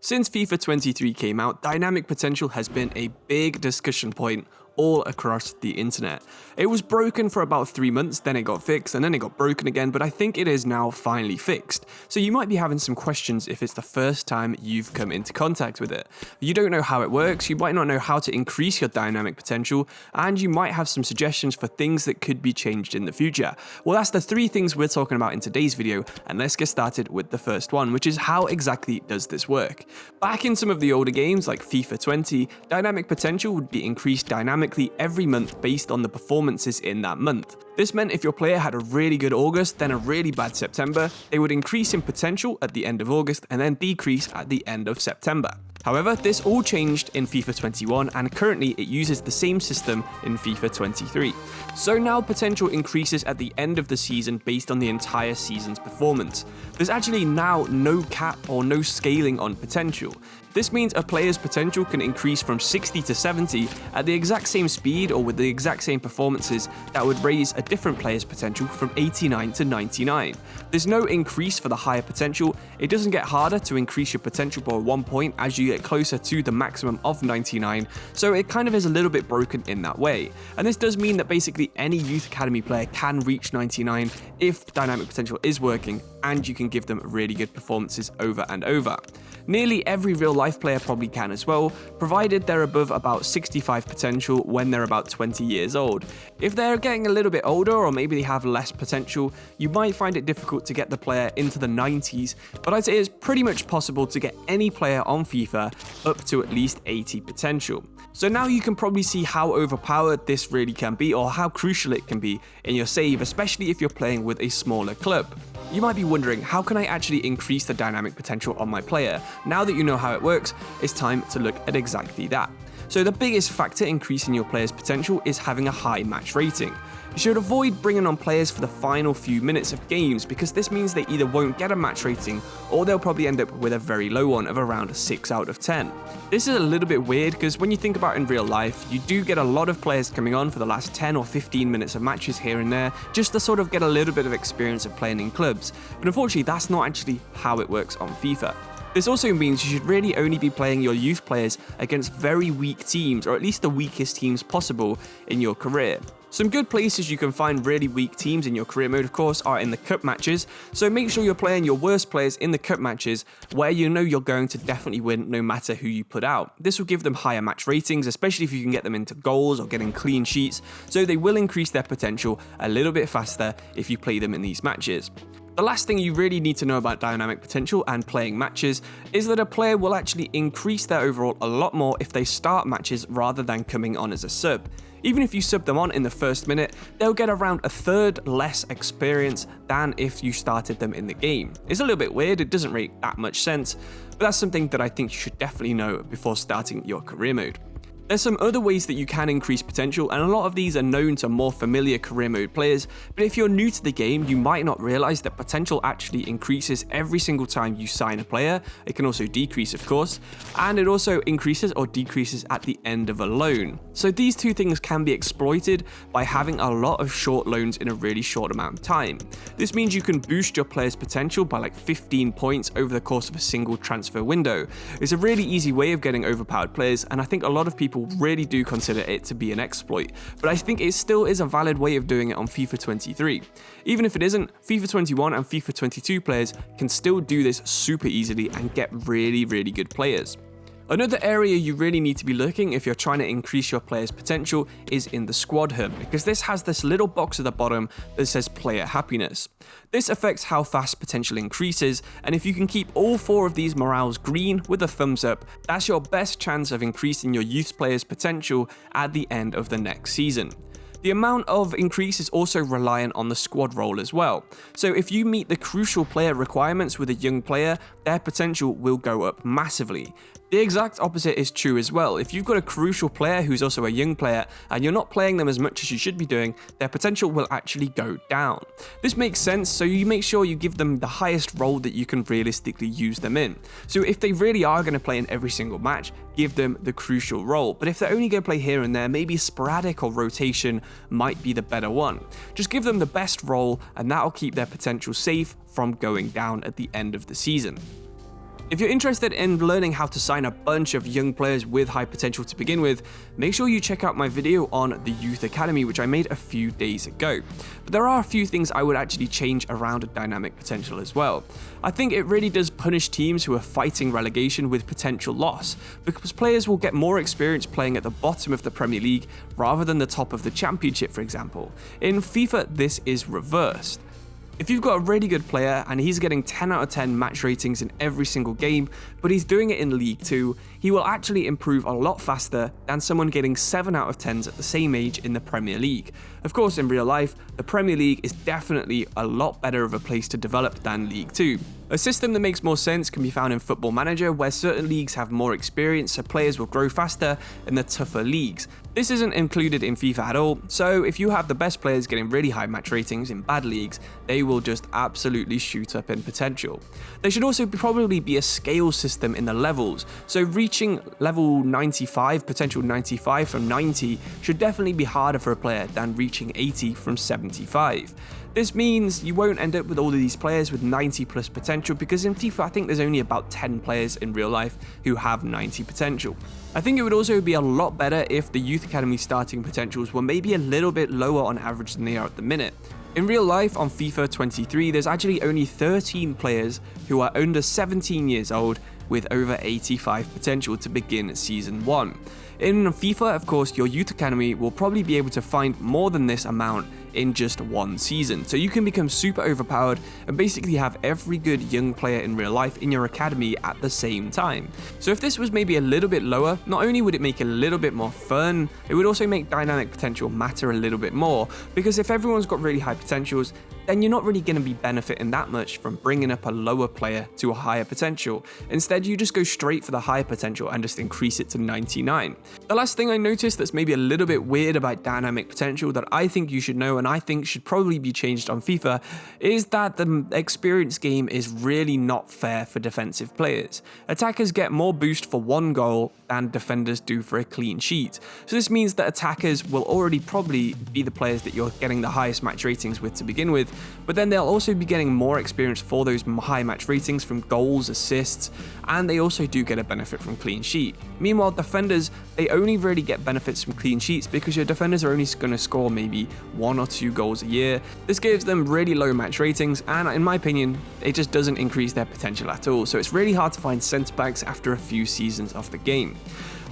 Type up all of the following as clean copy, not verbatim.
Since FIFA 23 came out, dynamic potential has been a big discussion point all across the internet. It was broken for about 3 months, then it got fixed, and then it got broken again, but I think it is now finally fixed. So you might be having some questions if it's the first time you've come into contact with it. You don't know how it works, you might not know how to increase your dynamic potential, and you might have some suggestions for things that could be changed in the future. Well, that's the 3 things we're talking about in today's video, and let's get started with the first one, which is how exactly does this work? Back in some of the older games like FIFA 20, dynamic potential would be increased dynamically every month based on the performances in that month. This meant if your player had a really good August, then a really bad September, they would increase in potential at the end of August and then decrease at the end of September. However, this all changed in FIFA 21 and currently it uses the same system in FIFA 23. So now potential increases at the end of the season based on the entire season's performance. There's actually now no cap or no scaling on potential. This means a player's potential can increase from 60 to 70 at the exact same speed or with the exact same performances that would raise a different player's potential from 89 to 99. There's no increase for the higher potential. It doesn't get harder to increase your potential by 1 point as you get closer to the maximum of 99, so it kind of is a little bit broken in that way. And this does mean that basically any youth academy player can reach 99 if dynamic potential is working and you can give them really good performances over and over. Nearly every real life player probably can as well, provided they're above about 65 potential when they're about 20 years old. If they're getting a little bit older or maybe they have less potential, you might find it difficult to get the player into the 90s, but I'd say it's pretty much possible to get any player on FIFA up to at least 80 potential. So now you can probably see how overpowered this really can be or how crucial it can be in your save, especially if you're playing with a smaller club. You might be wondering, how can I actually increase the dynamic potential on my player? Now that you know how it works, it's time to look at exactly that. So the biggest factor increasing your player's potential is having a high match rating. You should avoid bringing on players for the final few minutes of games because this means they either won't get a match rating or they'll probably end up with a very low one of around 6 out of 10. This is a little bit weird because when you think about it in real life, you do get a lot of players coming on for the last 10 or 15 minutes of matches here and there just to sort of get a little bit of experience of playing in clubs, but unfortunately that's not actually how it works on FIFA. This also means you should really only be playing your youth players against very weak teams, or at least the weakest teams possible in your career. Some good places you can find really weak teams in your career mode, of course, are in the cup matches, so make sure you're playing your worst players in the cup matches where you know you're going to definitely win no matter who you put out. This will give them higher match ratings, especially if you can get them into goals or getting clean sheets, so they will increase their potential a little bit faster if you play them in these matches. The last thing you really need to know about dynamic potential and playing matches is that a player will actually increase their overall a lot more if they start matches rather than coming on as a sub. Even if you sub them on in the first minute, they'll get around a third less experience than if you started them in the game. It's a little bit weird, it doesn't make that much sense, but that's something that I think you should definitely know before starting your career mode. There's some other ways that you can increase potential, and a lot of these are known to more familiar career mode players, but if you're new to the game, you might not realize that potential actually increases every single time you sign a player. It can also decrease, of course, and it also increases or decreases at the end of a loan. So these two things can be exploited by having a lot of short loans in a really short amount of time. This means you can boost your player's potential by like 15 points over the course of a single transfer window. It's a really easy way of getting overpowered players, and I think a lot of people really do consider it to be an exploit, but I think it still is a valid way of doing it on FIFA 23. Even if it isn't, FIFA 21 and FIFA 22 players can still do this super easily and get really good players. Another area you really need to be looking if you're trying to increase your player's potential is in the squad hub, because this has this little box at the bottom that says player happiness. This affects how fast potential increases, and if you can keep all 4 of these morales green with a thumbs up, that's your best chance of increasing your youth player's potential at the end of the next season. The amount of increase is also reliant on the squad role as well. So if you meet the crucial player requirements with a young player, their potential will go up massively. The exact opposite is true as well. If you've got a crucial player who's also a young player and you're not playing them as much as you should be doing, their potential will actually go down. This makes sense, so you make sure you give them the highest role that you can realistically use them in. So if they really are going to play in every single match, give them the crucial role. But if they're only going to play here and there, maybe sporadic or rotation might be the better one. Just give them the best role and that'll keep their potential safe from going down at the end of the season. If you're interested in learning how to sign a bunch of young players with high potential to begin with, make sure you check out my video on the Youth Academy, which I made a few days ago. But there are a few things I would actually change around a dynamic potential as well. I think it really does punish teams who are fighting relegation with potential loss, because players will get more experience playing at the bottom of the Premier League rather than the top of the Championship, for example. In FIFA, this is reversed. If you've got a really good player and he's getting 10 out of 10 match ratings in every single game, but he's doing it in League 2, he will actually improve a lot faster than someone getting 7 out of 10s at the same age in the Premier League. Of course, in real life, the Premier League is definitely a lot better of a place to develop than League 2. A system that makes more sense can be found in Football Manager, where certain leagues have more experience, so players will grow faster in the tougher leagues. This isn't included in FIFA at all, so if you have the best players getting really high match ratings in bad leagues, they will just absolutely shoot up in potential. There should also probably be a scale system in the levels, so reaching level 95, potential 95 from 90, should definitely be harder for a player than reaching 80 from 75. This means you won't end up with all of these players with 90 plus potential, because in FIFA I think there's only about 10 players in real life who have 90 potential. I think it would also be a lot better if the Youth Academy starting potentials were maybe a little bit lower on average than they are at the minute. In real life, on FIFA 23, there's actually only 13 players who are under 17 years old with over 85 potential to begin Season 1. In FIFA, of course, your Youth Academy will probably be able to find more than this amount in just one season. So you can become super overpowered and basically have every good young player in real life in your academy at the same time. So if this was maybe a little bit lower, not only would it make it a little bit more fun, it would also make dynamic potential matter a little bit more, because if everyone's got really high potentials, then you're not really going to be benefiting that much from bringing up a lower player to a higher potential. Instead, you just go straight for the higher potential and just increase it to 99. The last thing I noticed that's maybe a little bit weird about dynamic potential that I think you should know and I think should probably be changed on FIFA is that the experience game is really not fair for defensive players. Attackers get more boost for one goal than defenders do for a clean sheet. So this means that attackers will already probably be the players that you're getting the highest match ratings with to begin with, but then they'll also be getting more experience for those high match ratings from goals, assists, and they also do get a benefit from clean sheet. Meanwhile, defenders, they only really get benefits from clean sheets because your defenders are only going to score maybe 1 or 2 goals a year. This gives them really low match ratings, and in my opinion, it just doesn't increase their potential at all. So it's really hard to find centre backs after a few seasons of the game.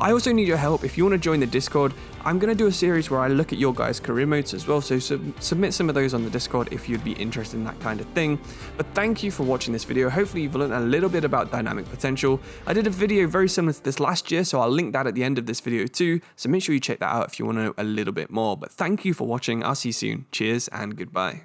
I also need your help. If you want to join the Discord, I'm going to do a series where I look at your guys' career modes as well, so submit some of those on the Discord if you'd be interested in that kind of thing. But thank you for watching this video. Hopefully you've learned a little bit about dynamic potential. I did a video very similar to this last year, so I'll link that at the end of this video too, so make sure you check that out if you want to know a little bit more. But thank you for watching. I'll see you soon. Cheers and goodbye.